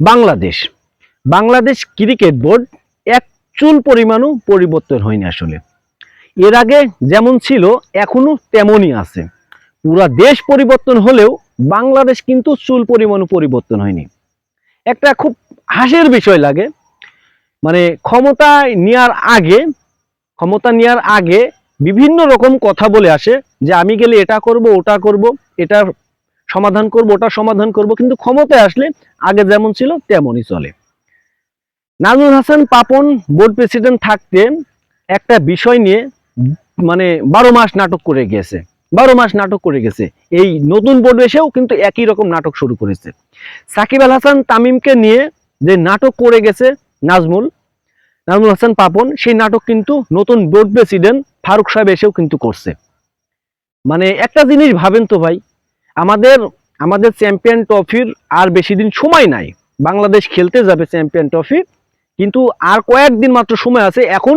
Bangladesh Bangladesh cricket board এক চুল পরিমাণও পরিবর্তন হয়নি আসলে। এর আগে যেমন ছিল এখনো তেমনই আছে। পুরা দেশ পরিবর্তন হলেও বাংলাদেশ কিন্তু চুল পরিমাণও পরিবর্তন হয়নি। একটা খুব হাসির বিষয় লাগে, মানে ক্ষমতা নেওয়ার আগে বিভিন্ন রকম কথা বলে আসে যে আমি গেলে এটা করব, ওটা করব, এটার সমাধান করব, ওটা সমাধান করব, কিন্তু ক্ষমতায় আসলে আগে যেমন ছিল তেমনই চলে। নাজমুল হাসান পাপন বোর্ড প্রেসিডেন্ট থাকতে একটা বিষয় নিয়ে মানে 12 মাস নাটক করে গেছে, 12 মাস নাটক করে গেছে। এই নতুন বোর্ড এসেও কিন্তু একই রকম নাটক শুরু করেছে। সাকিব আল হাসান তামিমকে নিয়ে যে নাটক করে গেছে নাজমুল হাসান পাপন, সেই নাটক কিন্তু নতুন বোর্ড প্রেসিডেন্ট ফারুক সাহেব এসেও কিন্তু করছে। মানে একটা জিনিস ভাবেন তো ভাই, আমাদের আমাদের চ্যাম্পিয়ন ট্রফির আর বেশি দিন সময় নাই। বাংলাদেশ খেলতে যাবে চ্যাম্পিয়ন ট্রফি, কিন্তু আর কয়েকদিন মাত্র সময় আছে। এখন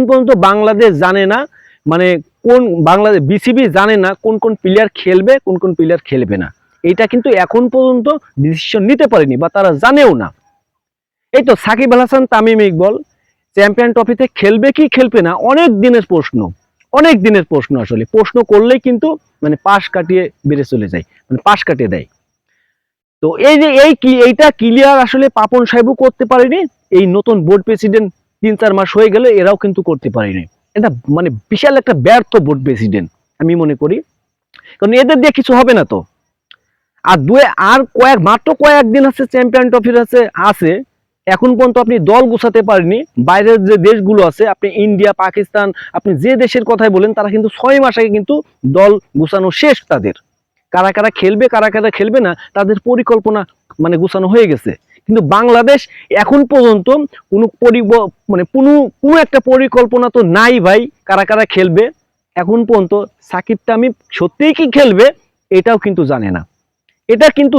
পর্যন্ত বাংলাদেশ জানে না, মানে কোন বাংলাদেশ বিসিবি জানে না কোন কোন প্লেয়ার খেলবে, কোন কোন প্লেয়ার খেলবে না। এইটা কিন্তু এখন পর্যন্ত ডিসিশন নিতে পারেনি বা তারা জানেও না। এই তো সাকিব আল হাসান তামিম ইকবল চ্যাম্পিয়ন ট্রফিতে খেলবে কি খেলবে না অনেক দিনের প্রশ্ন আসলে। প্রশ্ন করলেই কিন্তু মানে পাশ কাটিয়ে বেড়ে চলে যায়, মানে পাশ কাটিয়ে দেয়। তো এই যে এইটা ক্লিয়ার আসলে পাপন সাহেবও করতে পারেনি। এই নতুন বোর্ড প্রেসিডেন্ট 3-4 মাস হয়ে গেলে এরাও কিন্তু করতে পারেনি। এটা মানে বিশাল একটা ব্যর্থ বোর্ড প্রেসিডেন্ট আমি মনে করি, কারণ এদের দিয়ে কিছু হবে না তো। আর মাত্র কয়েকদিন আছে চ্যাম্পিয়ন ট্রফির আছে এখন পর্যন্ত আপনি দল গুছাতে পারেনি। বাইরের যে দেশগুলো আছে, আপনি ইন্ডিয়া, পাকিস্তান, আপনি যে দেশের কথাই বলেন, তারা কিন্তু 6 মাস আগে কিন্তু দল গুছানো শেষ তাদের। কারা কারা খেলবে, কারা কারা খেলবে না, তাদের পরিকল্পনা মানে গুছানো হয়ে গেছে। কিন্তু বাংলাদেশ এখন পর্যন্ত কোনো একটা পরিকল্পনা তো নাই ভাই, কারা কারা খেলবে। এখন পর্যন্ত সাকিব তামিম সত্যিই কি খেলবে এটাও কিন্তু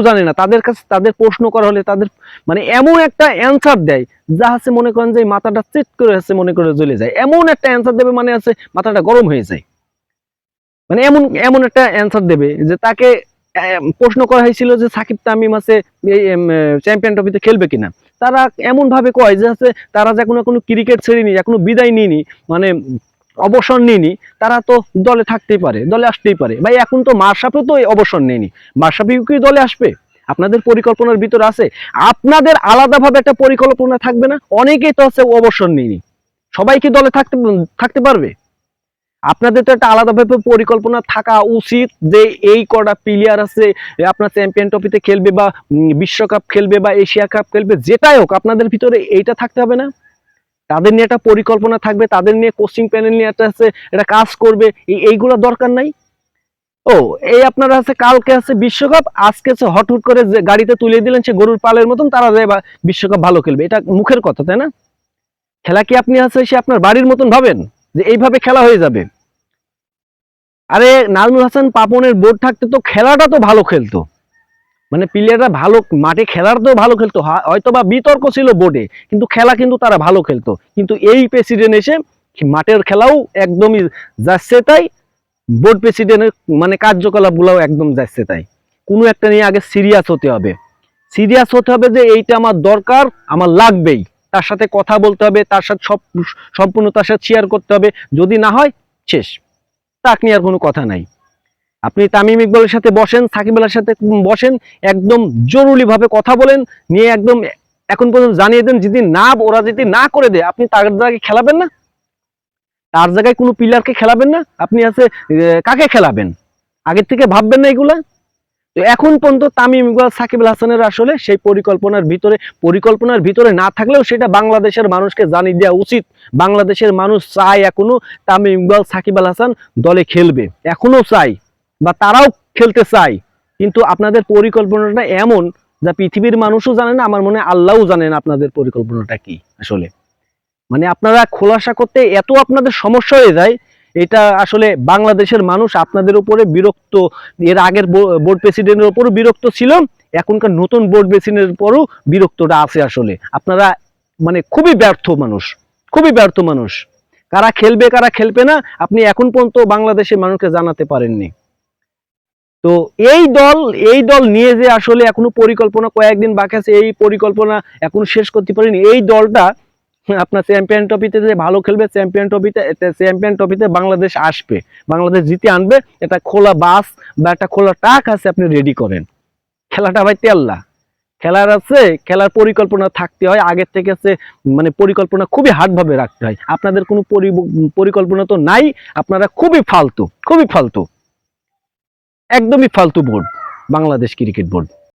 জানে না, তাদের কাছে তাদের প্রশ্ন করা হলে তাদের মানে এমন একটা অ্যান্সার দেয় যা আছে মনে করেন যে মাথাটা চিট করে আছে মনে করে জ্বলে যায়। এমন একটা অ্যান্সার দেবে মানে আছে মাথাটা গরম হয়ে যায়। মানে এমন এমন একটা অ্যান্সার দেবে যে তাকে প্রশ্ন করা হয়েছিল যে সাকিব তামিম আছে এই চ্যাম্পিয়ন ট্রফিতে খেলবে কিনা। তারা এমন ভাবে কয় যে আছে তারা যে কোনো ক্রিকেট ছেড়েনি, এখনো বিদায় নিয়নি, মানে অবসর নিয়নি, তারা তো দলে থাকতেই পারে, দলে আসতেই পারে। ভাই এখন তো মাশরাফিও তো অবসর নেয়নি, মাশরাফি কি দলে আসবে? আপনাদের পরিকল্পনার ভিতরে আছে? আপনাদের আলাদাভাবে একটা পরিকল্পনা থাকবে না? অনেকেই তো আছে অবসর নেয়নি, সবাই কি দলে থাকতে পারবে? আপনাদের তো একটা আলাদাভাবে পরিকল্পনা থাকা উচিত যে এই কটা প্লেয়ার আছে আপনার চ্যাম্পিয়ন ট্রফিতে খেলবে বা বিশ্বকাপ খেলবে বা এশিয়া কাপ খেলবে, যেটাই হোক আপনাদের ভিতরে এইটা থাকতে হবে না? তাদের নিয়ে একটা পরিকল্পনা থাকবে, তাদের নিয়ে কোচিং প্যানেল নিয়ে একটা কাজ করবে। এইগুলো দরকার নাই। ও এই আপনারা কালকে বিশ্বকাপ, আজকে হট করে যে গাড়িতে তুলে দিলেন সে গরুর পালের মতন, তারা যায় বিশ্বকাপ ভালো খেলবে, এটা মুখের কথা, তাই না? খেলা কি আপনি সে আপনার বাড়ির মতন ভাবেন যে এইভাবে খেলা হয়ে যাবে? আরে নাজমুল হাসান পাপনের বোর্ড থাকতে তো খেলাটা তো ভালো খেলতো, মানে প্লেয়াররা ভালো মাঠে খেলার তো ভালো খেলতো, হয়তো বা বিতর্ক ছিল বোর্ডে, কিন্তু খেলা কিন্তু তারা ভালো খেলতো। কিন্তু এই প্রেসিডেন্ট এসে মাঠের খেলাও একদমই যাচ্ছে তাই, বোর্ড প্রেসিডেন্টের মানে কার্যকলাপ গুলাও একদম যাচ্ছে তাই। কোনো একটা নিয়ে আগে সিরিয়াস হতে হবে, যে এইটা আমার দরকার, আমার লাগবেই, তার সাথে কথা বলতে হবে, তার সাথে সম্পূর্ণ তার সাথে শেয়ার করতে হবে। যদি না হয় শেষ, তাক নিয়ে আর কোনো কথা নাই। আপনি তামিম ইকবালের সাথে বসেন, সাকিব আলের সাথে বসেন, একদম জরুরি ভাবে কথা বলেন, নিয়ে একদম এখন পর্যন্ত জানিয়ে দেন। ওরা যদি না করে দেয়, আপনি তার জায়গায় খেলাবেন না, তার জায়গায় কোনো প্লেয়ারকে খেলাবেন না, আপনি কাকে খেলাবেন? আগের থেকে ভাববেন না এগুলা? তো এখন পর্যন্ত তামিম ইকবাল, সাকিব আল হাসানের আসলে সেই পরিকল্পনার ভিতরে না থাকলেও সেটা বাংলাদেশের মানুষকে জানিয়ে দেওয়া উচিত। বাংলাদেশের মানুষ চায় এখনো তামিম ইকবাল, সাকিব আল হাসান দলে খেলবে, এখনো চাই, বা তারাও খেলতে চায়। কিন্তু আপনাদের পরিকল্পনাটা এমন যা পৃথিবীর মানুষও জানে না, আমার মনে হয় আল্লাহও জানেন আপনাদের পরিকল্পনাটা কি আসলে। মানে আপনারা খোলাসা করতে এত আপনাদের সমস্যা হয়ে যায়, এটা আসলে বাংলাদেশের মানুষ আপনাদের উপরে বিরক্ত। এর আগের বোর্ড প্রেসিডেন্টের উপরও বিরক্ত ছিল, এখনকার নতুন বোর্ড প্রেসিডেন্টের উপরও বিরক্তটা আছে আসলে। আপনারা মানে খুবই ব্যর্থ মানুষ। কারা খেলবে কারা খেলবে না আপনি এখন পর্যন্ত বাংলাদেশের মানুষকে জানাতে পারেননি। তো এই দল নিয়ে যে আসলে এখনো পরিকল্পনা কয়েকদিন বাকি আছে, এই পরিকল্পনা এখনো শেষ করতে পারেনি। এই দলটা আপনার চ্যাম্পিয়ন ট্রফিতে যে ভালো খেলবে, চ্যাম্পিয়ন ট্রফিতে বাংলাদেশ আসবে, বাংলাদেশ জিতে আনবে। এটা খোলা বাস বা একটা খোলা ট্রাক আছে, আপনি রেডি করেন। খেলাটা ভাই তেল্লা, খেলার আছে, খেলার পরিকল্পনা থাকতে হয় আগের থেকে। মানে পরিকল্পনা খুবই হার্ডভাবে রাখতে হয়। আপনাদের কোনো পরিকল্পনা তো নাই, আপনারা খুবই ফালতু, একদমই ফালতু বোর্ড বাংলাদেশ ক্রিকেট বোর্ড।